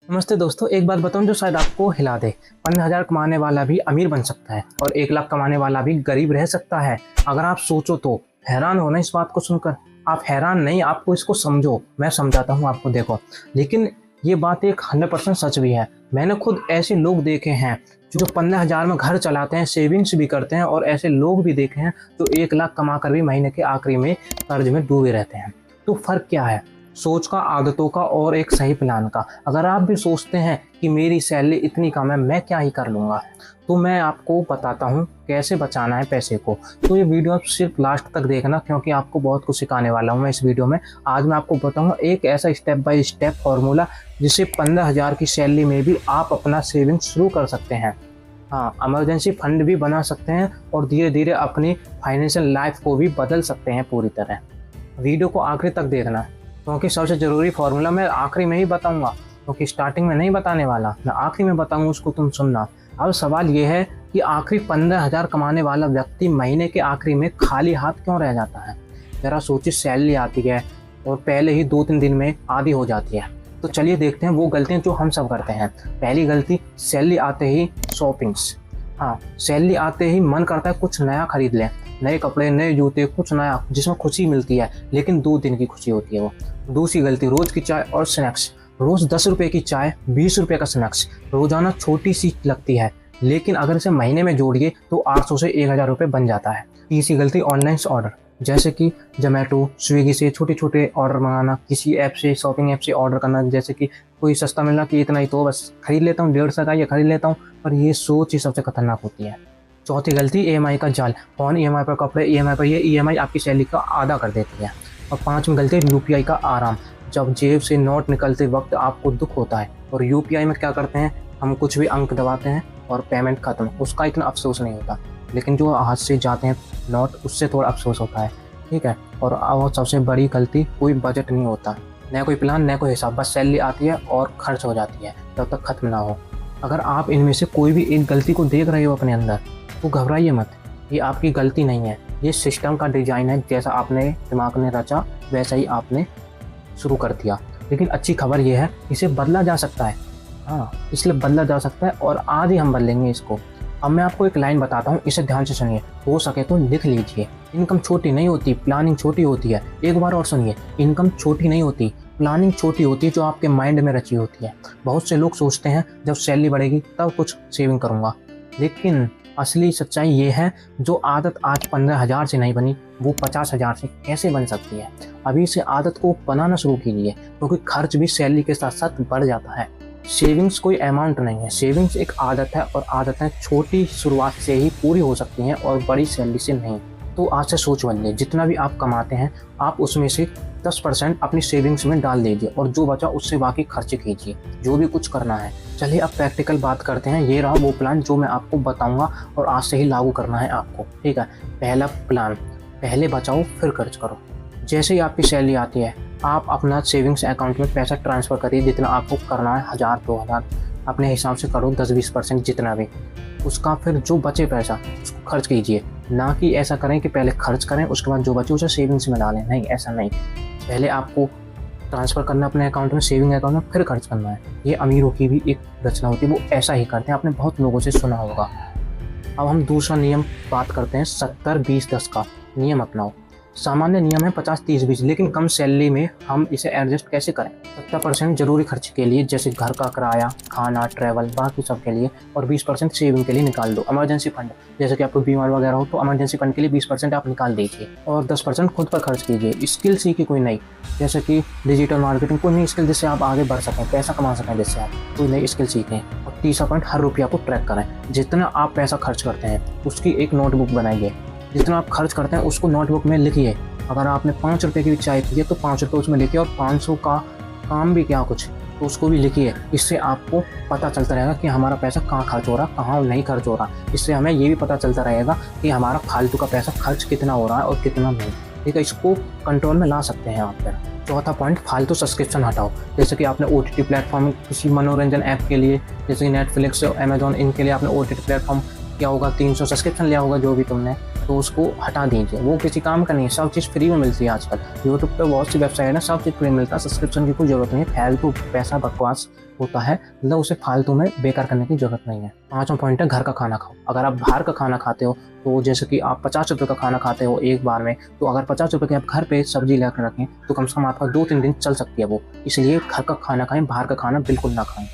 नमस्ते दोस्तों, एक बात बताऊं जो शायद आपको हिला दे। 15,000 कमाने वाला भी अमीर बन सकता है और 1 लाख कमाने वाला भी गरीब रह सकता है। अगर आप सोचो तो हैरान हो ना इस बात को सुनकर। आप हैरान नहीं, आपको इसको समझो। मैं समझाता हूँ आपको, देखो। लेकिन ये बात एक 100% सच भी है। मैंने खुद ऐसे लोग देखे हैं जो 15,000 में घर चलाते हैं, सेविंग्स भी करते हैं, और ऐसे लोग भी देखे हैं जो 1 लाख कमा कर भी महीने के आखिरी में कर्ज में डूबे रहते हैं। तो फर्क क्या है? सोच का, आदतों का और एक सही प्लान का। अगर आप भी सोचते हैं कि मेरी सैलरी इतनी कम है, मैं क्या ही कर लूँगा, तो मैं आपको बताता हूँ कैसे बचाना है पैसे को। तो ये वीडियो आप सिर्फ लास्ट तक देखना, क्योंकि आपको बहुत कुछ सिखाने वाला हूँ मैं इस वीडियो में। आज मैं आपको बताऊँगा एक ऐसा स्टेप बाय स्टेप फॉर्मूला जिससे 15,000 की सैलरी में भी आप अपना सेविंग शुरू कर सकते हैं। हाँ, इमरजेंसी फंड भी बना सकते हैं और धीरे धीरे अपनी फाइनेंशियल लाइफ को भी बदल सकते हैं पूरी तरह। वीडियो को आखिरी तक देखना, क्योंकि सबसे ज़रूरी फार्मूला मैं आखिरी में ही बताऊंगा, क्योंकि स्टार्टिंग में नहीं बताने वाला, मैं आखिरी में बताऊंगा, उसको तुम सुनना। अब सवाल ये है कि आखिरी 15,000 कमाने वाला व्यक्ति महीने के आखिरी में खाली हाथ क्यों रह जाता है? ज़रा सोचिए, सैलरी आती है और पहले ही 2-3 दिन में आधी हो जाती है। तो चलिए देखते हैं वो गलतियाँ जो हम सब करते हैं। पहली गलती, सैलरी आते ही शॉपिंग्स। हाँ, सैलरी आते ही मन करता है कुछ नया खरीद लें, नए कपड़े, नए जूते, कुछ नया जिसमें खुशी मिलती है, लेकिन 2 दिन की खुशी होती है वो। दूसरी गलती, रोज़ की चाय और स्नैक्स। रोज़ 10 रुपये की चाय, 20 रुपये का स्नैक्स। रोज़ाना छोटी सी लगती है, लेकिन अगर इसे महीने में जोड़िए तो 800 से 1,000 रुपये बन जाता है। तीसरी गलती, ऑनलाइन ऑर्डर, जैसे कि जोमेटो, स्विगी से छोटे छोटे ऑर्डर मंगाना, किसी ऐप से, शॉपिंग ऐप से ऑर्डर करना, जैसे कि कोई सस्ता मिलना कि इतना ही तो बस खरीद लेता हूँ, 150 का ये खरीद लेता हूँ। पर ये सोच ही सबसे खतरनाक होती है। चौथी गलती, EMI का जाल। फ़ोन EMI पर, कपड़े EMI पर। ये EMI आपकी सैलरी का आधा कर देती है। और 5वीं गलती, UPI का आराम। जब जेब से नोट निकलते वक्त आपको दुख होता है, और UPI में क्या करते हैं, हम कुछ भी अंक दबाते हैं और पेमेंट खत्म। उसका इतना अफसोस नहीं होता, लेकिन जो हाथ से जाते हैं नोट, उससे थोड़ा अफसोस होता है। ठीक है। और सबसे बड़ी गलती, कोई बजट नहीं होता, न कोई प्लान, न कोई हिसाब। बस सैलरी आती है और खर्च हो जाती है जब तक खत्म ना हो। अगर आप इनमें से कोई भी एक गलती को देख रहे हो अपने अंदर, तो घबराइए मत। ये आपकी गलती नहीं है, ये सिस्टम का डिज़ाइन है। जैसा आपने दिमाग ने रचा वैसा ही आपने शुरू कर दिया। लेकिन अच्छी खबर ये है, इसे बदला जा सकता है। हाँ, इसलिए बदला जा सकता है, और आज ही हम बदलेंगे इसको। अब मैं आपको एक लाइन बताता हूँ, इसे ध्यान से सुनिए, हो सके तो लिख लीजिए। इनकम छोटी नहीं होती, प्लानिंग छोटी होती है। एक बार और सुनिए, इनकम छोटी नहीं होती, प्लानिंग छोटी होती है, जो आपके माइंड में रची होती है। बहुत से लोग सोचते हैं जब सैलरी बढ़ेगी तब कुछ सेविंग करूँगा, लेकिन असली सच्चाई ये है, जो आदत आज 15,000 से नहीं बनी, वो 50,000 से कैसे बन सकती है? अभी से आदत को बनाना शुरू कीजिए, क्योंकि खर्च भी सैलरी के साथ साथ बढ़ जाता है। सेविंग्स कोई अमाउंट नहीं है, सेविंग्स एक आदत है, और आदतें छोटी शुरुआत से ही पूरी हो सकती हैं और बड़ी सैलरी से नहीं। तो आज से सोच बदलिए, जितना भी आप कमाते हैं आप उसमें से 10% अपनी सेविंग्स में डाल दीजिए, और जो बचा उससे बाकी खर्च कीजिए, जो भी कुछ करना है। चलिए अब प्रैक्टिकल बात करते हैं। ये रहा वो प्लान जो मैं आपको बताऊंगा, और आज से ही लागू करना है आपको। ठीक है। पहला प्लान, पहले बचाओ फिर खर्च करो। जैसे ही आपकी सैलरी आती है, आप अपना सेविंग्स अकाउंट में पैसा ट्रांसफ़र करिए, जितना आपको करना है, 1,000, 2,000 अपने हिसाब से करो, 10-20% जितना भी। उसका फिर जो बचे पैसा उसको खर्च कीजिए। ना कि ऐसा करें कि पहले खर्च करें, उसके बाद जो बचे उसे सेविंग्स में डालें। नहीं, ऐसा नहीं। पहले आपको ट्रांसफ़र करना अपने अकाउंट में, सेविंग अकाउंट में, फिर खर्च करना है। ये अमीरों की भी एक रचना होती है, वो ऐसा ही करते हैं, आपने बहुत लोगों से सुना होगा। अब हम दूसरा नियम बात करते हैं, 70-20-10 का नियम अपनाओ। सामान्य नियम है 50-30-20, लेकिन कम सैलरी में हम इसे एडजस्ट कैसे करें? 70% जरूरी खर्च के लिए, जैसे घर का किराया, खाना, ट्रैवल, बाकी सब के लिए, और 20% सेविंग के लिए निकाल दो। इमरजेंसी फंड, जैसे कि आपको बीमार वगैरह हो तो इमरजेंसी फंड के लिए 20% आप निकाल दीजिए, और 10% खुद पर खर्च कीजिए। स्किल सीखिए कोई नई, जैसे कि डिजिटल मार्केटिंग, कोई नई स्किल जिससे आप आगे बढ़ सकें, पैसा कमा सकें, जिससे आप कोई नई स्किल सीखें। और 30% हर रुपया को ट्रैक करें। जितना आप पैसा खर्च करते हैं उसकी एक नोटबुक बनाइए। जितना आप खर्च करते हैं उसको नोटबुक में लिखिए। अगर आपने 5 रुपये की भी चाय पी है तो 5 रुपये उसमें लिखिए, और 500 का काम भी क्या कुछ तो उसको भी लिखिए। इससे आपको पता चलता रहेगा कि हमारा पैसा कहाँ खर्च हो रहा, कहाँ नहीं खर्च हो रहा। इससे हमें ये भी पता चलता रहेगा कि हमारा फालतू का पैसा खर्च कितना हो रहा है और कितना नहीं। ठीक है, इसको कंट्रोल में ला सकते हैं आप फिर। चौथा पॉइंट, फालतू सब्सक्रिप्शन हटाओ। जैसे कि आपने OTT प्लेटफॉर्म किसी मनोरंजन ऐप के लिए, जैसे कि नेटफ्लिक्स, अमेजॉन, इनके लिए आपने OTT प्लेटफॉर्म किया होगा, 300 सब्सक्रिप्शन लिया होगा, जो भी तुमने तो उसको हटा दीजिए, वो किसी काम का नहीं है। सब चीज़ फ्री में मिलती है आजकल, यूट्यूब पे बहुत सी वेबसाइट है, सब चीज़ फ्री मिलता है, सब्सक्रिप्शन की कोई ज़रूरत नहीं है। फालतू पैसा बकवास होता है, मतलब उसे फालतू में बेकार करने की ज़रूरत नहीं है। 5वां पॉइंट है घर का खाना खाओ। अगर आप बाहर का खाना खाते हो, तो जैसे कि आप 50 रुपये का खाना खाते हो एक बार में, तो अगर 50 रुपये की आप घर पे सब्जी लेकर रखें तो कम से कम आपका 2-3 दिन चल सकती है वो। इसलिए घर का खाना खाएं, बाहर का खाना बिल्कुल ना खाएं,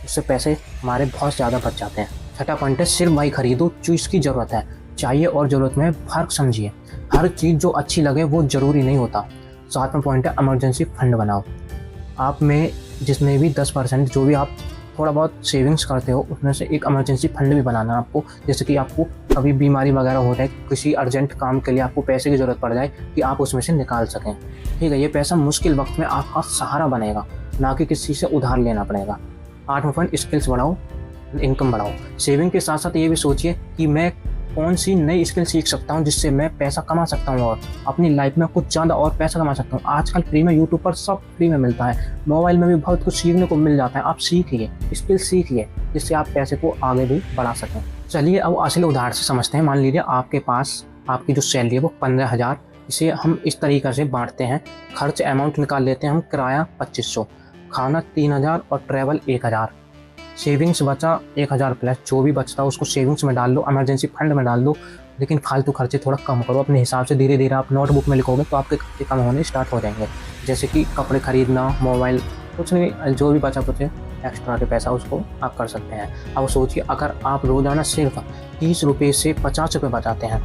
उससे पैसे हमारे बहुत ज़्यादा बच जाते हैं। छठा पॉइंट है सिर्फ वही खरीदो जो इसकी ज़रूरत है। चाहिए और ज़रूरत में फ़र्क समझिए, हर चीज़ जो अच्छी लगे वो ज़रूरी नहीं होता। 7वां पॉइंट है इमरजेंसी फंड बनाओ। आप में जिसमें भी 10% जो भी आप थोड़ा बहुत सेविंग्स करते हो, उसमें से एक इमरजेंसी फंड भी बनाना है आपको। जैसे कि आपको कभी बीमारी वगैरह हो जाए, किसी अर्जेंट काम के लिए आपको पैसे की ज़रूरत पड़ जाए, कि आप उसमें से निकाल सकें। ठीक है, ये पैसा मुश्किल वक्त में आपका सहारा बनेगा, ना कि किसी से उधार लेना पड़ेगा। 8वां पॉइंट स्किल्स बढ़ाओ, इनकम बढ़ाओ। सेविंग के साथ साथ ये भी सोचिए कि मैं कौन सी नई स्किल सीख सकता हूँ जिससे मैं पैसा कमा सकता हूँ और अपनी लाइफ में कुछ ज़्यादा और पैसा कमा सकता हूँ। आजकल फ्री में यूट्यूब पर सब फ्री में मिलता है, मोबाइल में भी बहुत कुछ सीखने को मिल जाता है। आप सीखिए, स्किल सीखिए, जिससे आप पैसे को आगे भी बढ़ा सकें। चलिए अब असली उदाहरण से समझते हैं। मान लीजिए आपके पास आपकी जो सैलरी है वो 15,000, इसे हम इस तरीके से बांटते हैं। खर्च अमाउंट निकाल लेते हैं हम, किराया 2500, खाना 3000 और ट्रैवल 1000। सेविंग्स बचा 1000 प्लस, जो भी बचता है उसको सेविंग्स में डाल लो, इमरजेंसी फंड में डाल दो। लेकिन फालतू खर्चे थोड़ा कम करो अपने हिसाब से। धीरे धीरे आप नोटबुक में लिखोगे तो आपके खर्चे कम होने स्टार्ट हो जाएंगे। जैसे कि कपड़े खरीदना, मोबाइल, कुछ नहीं, जो भी बचा कुछ एक्स्ट्रा के पैसा उसको आप कर सकते हैं। अब सोचिए अगर आप रोज़ाना सिर्फ 30 रुपये से 50 रुपये बचाते हैं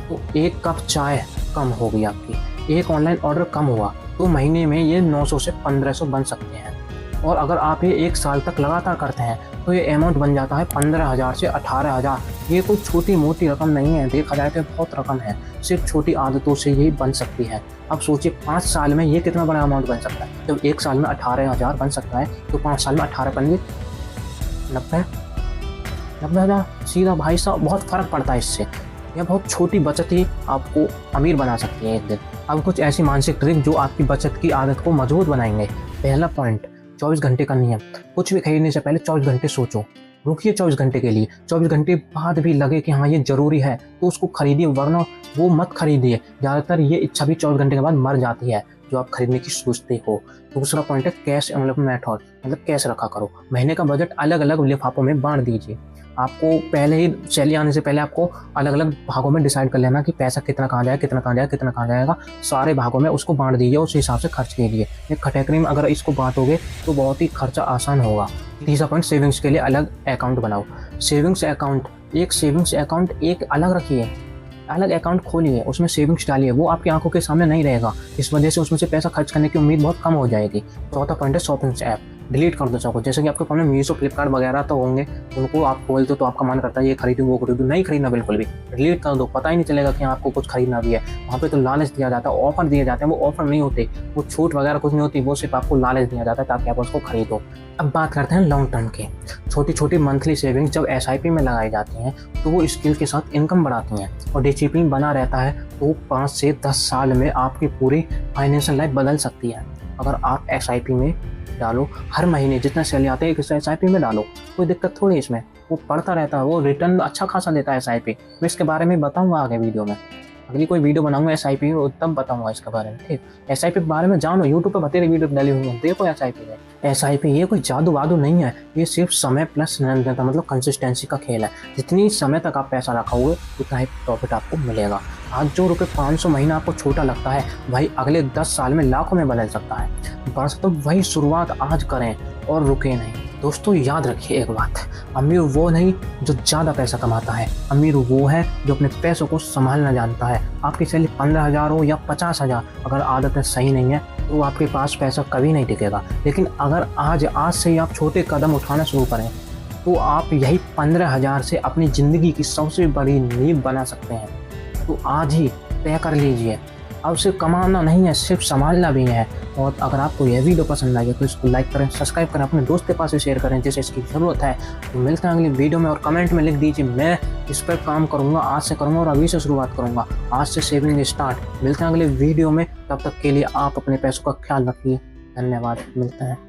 तो एक कप चाय कम होगी आपकी, एक ऑनलाइन ऑर्डर कम हुआ, तो महीने में ये 900 से 1500 बन सकते हैं। और अगर आप ये 1 साल तक लगातार करते हैं तो ये अमाउंट बन जाता है 15,000 से 18,000। ये कोई छोटी मोटी रकम नहीं है, देखा जाए तो बहुत रकम है। सिर्फ छोटी आदतों से यही बन सकती है। अब सोचिए 5 साल में ये कितना बड़ा अमाउंट बन सकता है। जब 1 साल में 18,000 बन सकता है तो 5 साल में 18 पंजे 90,000। सीधा भाई साहब बहुत फ़र्क पड़ता है इससे। यह बहुत छोटी बचत ही आपको अमीर बना सकती है एक दिन। अब कुछ ऐसी मानसिक ट्रिक जो आपकी बचत की आदत को मजबूत बनाएंगे। पहला पॉइंट, 24 घंटे का नियम। कुछ भी खरीदने से पहले 24 घंटे सोचो, रुकिए 24 घंटे के लिए। 24 घंटे बाद भी लगे कि हाँ ये ज़रूरी है तो उसको खरीदिए, वरना वो मत खरीदिए। ज़्यादातर ये इच्छा भी 24 घंटे के बाद मर जाती है जो आप खरीदने की सोचते हो। दूसरा पॉइंट है कैश एनवलप मेथड, मतलब कैश रखा करो। महीने का बजट अलग अलग लिफाफों में बांट दीजिए। आपको पहले ही सैलरी आने से पहले आपको अलग अलग भागों में डिसाइड कर लेना कि पैसा कितना कहाँ जाएगा, कितना कहाँ जाएगा, कितना कहाँ जाएगा। सारे भागों में उसको बांट दीजिए, उस हिसाब से खर्च कीजिए। एक कैटेगरी में अगर इसको बांटोगे तो बहुत ही खर्चा आसान होगा। तीसरा पॉइंट, सेविंग्स के लिए अलग अकाउंट बनाओ। सेविंग्स अकाउंट एक अलग रखिए, अलग अकाउंट खोलिए, उसमें सेविंग्स डालिए। वो आपकी आंखों के सामने नहीं रहेगा, इस वजह से उसमें से पैसा खर्च करने की उम्मीद बहुत कम हो जाएगी। चौथा पॉइंट है शॉपिंग ऐप डिलीट कर दो सबको। जैसे कि आपके फोन में मीशो, फ्लिपकार्ट वगैरह तो होंगे, उनको आप खोलते हो तो आपका मन करता है ये खरीदूँ वो खरीदूँ, नहीं खरीदना बिल्कुल भी, डिलीट कर दो। पता ही नहीं चलेगा कि आपको कुछ खरीदना भी है। वहाँ पे तो लालच दिया जाता है, ऑफर दिए जाते हैं, वो ऑफर नहीं होते, वो छूट वगैरह कुछ नहीं होती, वो सिर्फ आपको लालच दिया जाता है ताकि आप उसको खरीदो। अब बात करते हैं लॉन्ग टर्म के। छोटी छोटी मंथली सेविंग्स जब SIP में लगाई जाती हैं तो वो स्किल के साथ इनकम बढ़ाती हैं और डिसिप्लिन बना रहता है, तो 5 से 10 साल में आपकी पूरी फाइनेंशियल लाइफ बदल सकती है। अगर आप SIP में डालो, हर महीने जितना सैलरी आते हैं एक SIP में डालो, कोई दिक्कत थोड़ी इसमें, वो बढ़ता रहता है, वो रिटर्न अच्छा खासा देता है SIP। मैं इसके बारे में बताऊंगा आगे वीडियो में, अगली कोई वीडियो बनाऊंगा SIP तब बताऊंगा इसके बारे में। ठीक, SIP के बारे में जानो, यूट्यूब पर बतेरे वीडियो डाली हुई है, देखो SIP ये कोई जादू वादू नहीं है, ये सिर्फ समय प्लस निरंतरता, मतलब कंसिस्टेंसी का खेल है। जितनी समय तक आप पैसा रखोगे उतना ही प्रॉफिट आपको मिलेगा। आज जो ₹500 महीना आपको छोटा लगता है वही अगले 10 साल में लाखों में बदल सकता है। बस तो वही शुरुआत आज करें और रुके नहीं। दोस्तों याद रखिए एक बात, अमीर वो नहीं जो ज़्यादा पैसा कमाता है, अमीर वो है जो अपने पैसों को संभालना जानता है। आपकी सैलरी 15,000 हो या 50,000, अगर आदतें सही नहीं है तो आपके पास पैसा कभी नहीं टिकेगा। लेकिन अगर आज से ही आप छोटे कदम उठाना शुरू करें तो आप यही 15,000 से अपनी ज़िंदगी की सबसे बड़ी नींव बना सकते हैं। तो आज ही तय कर लीजिए, अब सिर्फ कमाना नहीं है, सिर्फ संभालना भी है। और अगर आपको यह वीडियो पसंद आई तो इसको लाइक करें, सब्सक्राइब करें, अपने दोस्त के पास भी शेयर करें जिसे इसकी ज़रूरत है। तो मिलते हैं अगली वीडियो में, और कमेंट में लिख दीजिए मैं इस पर काम करूँगा, आज से करूँगा और अभी से शुरुआत करूँगा, आज से सेविंग स्टार्ट। मिलते हैं अगले वीडियो में, तब तक के लिए आप अपने पैसों का ख्याल रखिए। धन्यवाद, मिलते हैं।